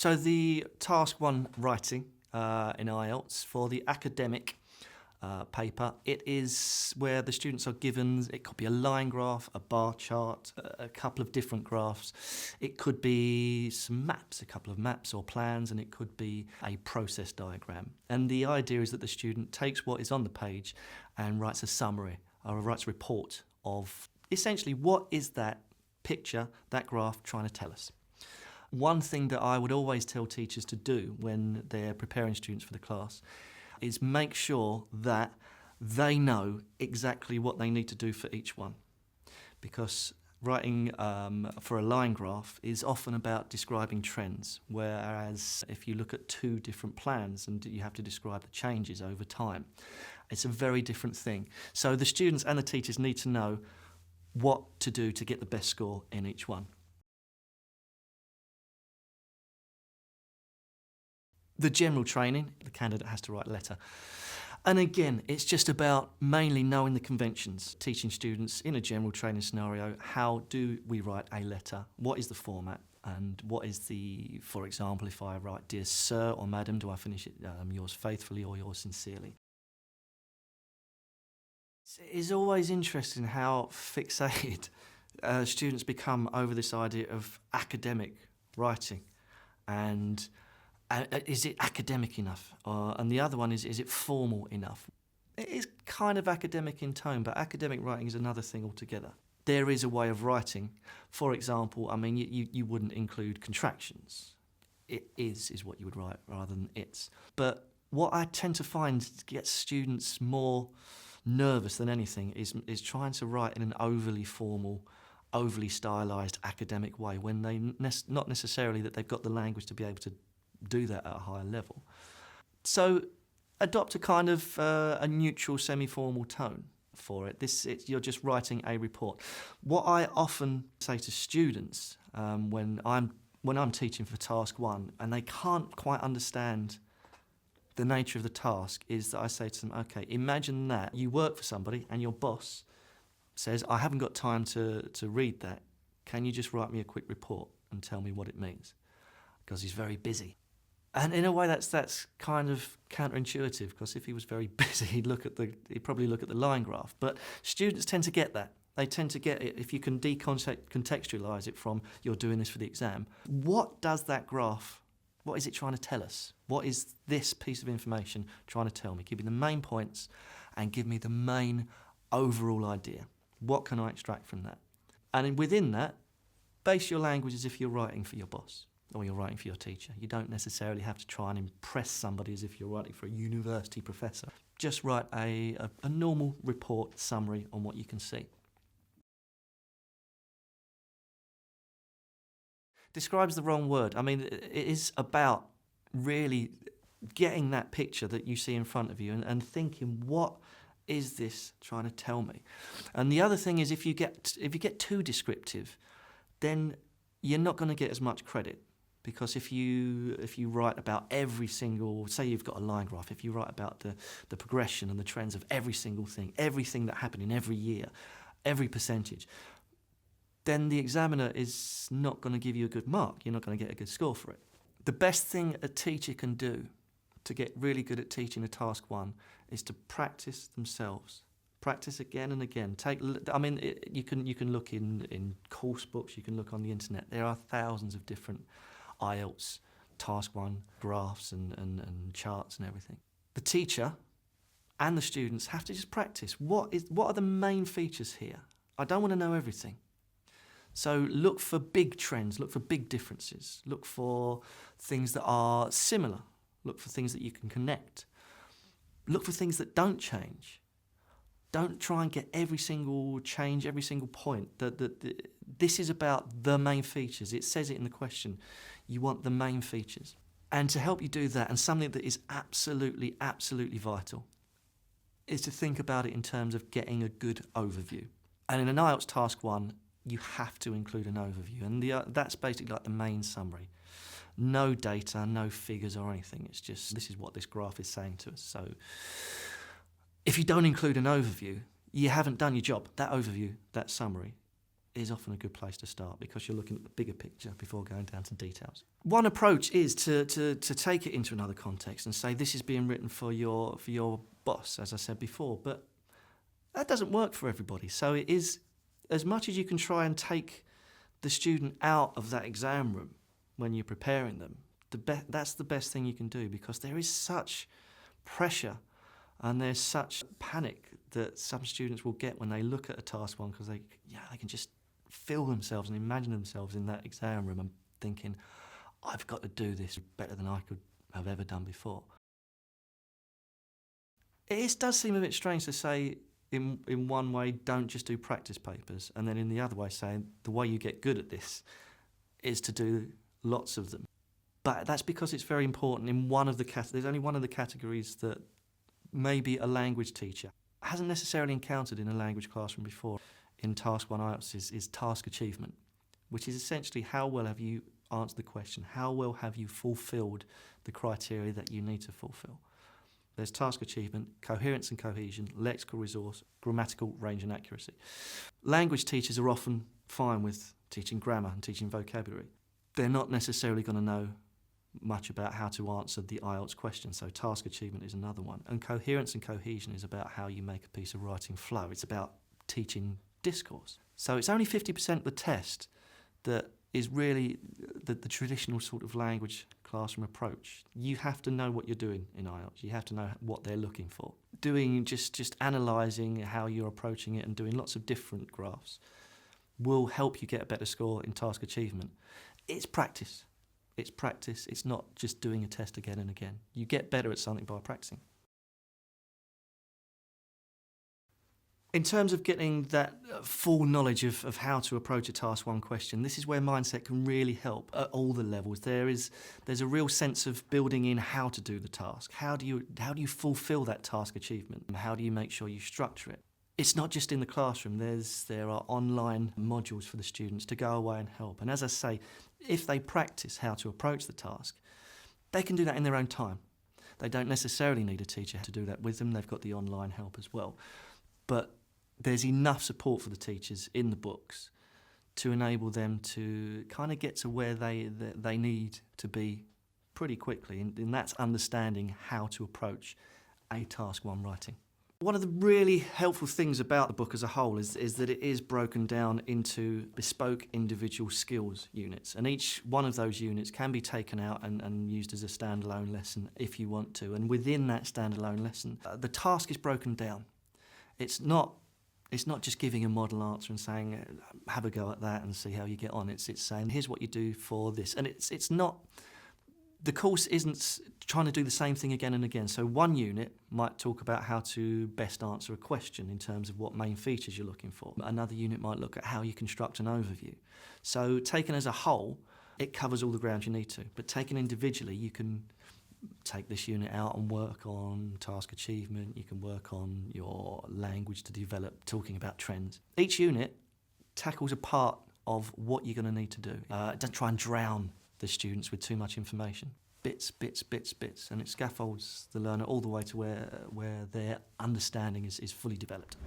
So the task 1 writing in IELTS for the academic paper, it is where the students are given, it could be a line graph, a bar chart, a couple of different graphs. It could be some maps, a couple of maps or plans, and it could be a process diagram. And the idea is that the student takes what is on the page and writes a summary, or writes a report of essentially what is that picture, that graph trying to tell us. One thing that I would always tell teachers to do when they're preparing students for the class is make sure that they know exactly what they need to do for each one. Because writing for a line graph is often about describing trends, whereas if you look at 2 different plans and you have to describe the changes over time, it's a very different thing. So the students and the teachers need to know what to do to get the best score in each one. The general training, the candidate has to write a letter. And again, it's just about mainly knowing the conventions, teaching students in a general training scenario, how do we write a letter? What is the format? And what is the, for example, if I write, dear sir or madam, do I finish it yours faithfully or yours sincerely? It's always interesting how fixated students become over this idea of academic writing. And is it academic enough? And the other one is it formal enough? It is kind of academic in tone, but academic writing is another thing altogether. There is a way of writing. For example, I mean, you wouldn't include contractions. It is what you would write rather than it's. But what I tend to find gets students more nervous than anything is trying to write in an overly formal, overly stylised academic way when they not necessarily that they've got the language to be able to do that at a higher level. So adopt a kind of a neutral, semi-formal tone for it. You're just writing a report. What I often say to students when I'm teaching for task 1 and they can't quite understand the nature of the task is that I say to them, okay, imagine that you work for somebody and your boss says, I haven't got time to read that. Can you just write me a quick report and tell me what it means? Because he's very busy. And in a way, that's kind of counterintuitive, because if he was very busy, he'd probably look at the line graph. But students tend to get that. They tend to get it if you can decontextualise it from you're doing this for the exam. What does that graph, what is it trying to tell us? What is this piece of information trying to tell me? Give me the main points and give me the main overall idea. What can I extract from that? And within that, base your language as if you're writing for your boss or you're writing for your teacher. You don't necessarily have to try and impress somebody as if you're writing for a university professor. Just write a normal report summary on what you can see. Describes the wrong word. I mean, it is about really getting that picture that you see in front of you and thinking, what is this trying to tell me? And the other thing is, if you get too descriptive, then you're not going to get as much credit. Because if you write about every single, say you've got a line graph, if you write about the progression and the trends of every single thing, everything that happened in every year, every percentage, then the examiner is not going to give you a good mark. You're not going to get a good score for it. The best thing a teacher can do to get really good at teaching a task 1 is to practice themselves. Practice again and again. You can look in course books, you can look on the internet. There are thousands of different IELTS task 1 graphs and charts and everything. The teacher and the students have to just practice. What are the main features here? I don't want to know everything. So look for big trends, look for big differences, look for things that are similar, look for things that you can connect, look for things that don't change. Don't try and get every single change, every single point. This is about the main features. It says it in the question. You want the main features. And to help you do that, and something that is absolutely, absolutely vital, is to think about it in terms of getting a good overview. And in an IELTS Task 1, you have to include an overview. And that's basically like the main summary. No data, no figures or anything. It's just, this is what this graph is saying to us. So if you don't include an overview, you haven't done your job. That overview, that summary, is often a good place to start because you're looking at the bigger picture before going down to details. One approach is to take it into another context and say this is being written for your boss, as I said before, but that doesn't work for everybody. So it is, as much as you can try and take the student out of that exam room when you're preparing them, that's the best thing you can do, because there is such pressure and there's such panic that some students will get when they look at a task one, because they can just feel themselves and imagine themselves in that exam room and thinking, I've got to do this better than I could have ever done before. It does seem a bit strange to say in one way, don't just do practice papers, and then in the other way saying the way you get good at this is to do lots of them. But that's because it's very important in one of the there's only one of the categories that maybe a language teacher hasn't necessarily encountered in a language classroom before in Task 1 IELTS is task achievement, which is essentially how well have you answered the question, how well have you fulfilled the criteria that you need to fulfill. There's task achievement, coherence and cohesion, lexical resource, grammatical range and accuracy. Language teachers are often fine with teaching grammar and teaching vocabulary. They're not necessarily going to know much about how to answer the IELTS question, so task achievement is another one. And coherence and cohesion is about how you make a piece of writing flow. It's about teaching discourse. So it's only 50% of the test that is really the traditional sort of language classroom approach. You have to know what you're doing in IELTS. You have to know what they're looking for. Doing just analysing how you're approaching it and doing lots of different graphs will help you get a better score in task achievement. It's practice. It's practice. It's not just doing a test again and again. You get better at something by practicing. In terms of getting that full knowledge of how to approach a Task 1 question, this is where mindset can really help at all the levels. There's a real sense of building in how to do the task. How do you fulfil that task achievement? How do you make sure you structure it? It's not just in the classroom. There are online modules for the students to go away and help. And as I say, if they practice how to approach the task, they can do that in their own time. They don't necessarily need a teacher to do that with them. They've got the online help as well. But there's enough support for the teachers in the books to enable them to kind of get to where they need to be pretty quickly, and that's understanding how to approach a Task 1 writing. One of the really helpful things about the book as a whole is that it is broken down into bespoke individual skills units, and each one of those units can be taken out and used as a standalone lesson if you want to. And within that standalone lesson, the task is broken down. It's not just giving a model answer and saying, have a go at that and see how you get on. It's saying, here's what you do for this. And it's not, the course isn't trying to do the same thing again and again. So one unit might talk about how to best answer a question in terms of what main features you're looking for. Another unit might look at how you construct an overview. So taken as a whole, it covers all the ground you need to. But taken individually, you can take this unit out and work on task achievement. You can work on your language to develop, talking about trends. Each unit tackles a part of what you're going to need to do. Don't try and drown the students with too much information. Bits, bits, bits, bits. And it scaffolds the learner all the way to where their understanding is fully developed.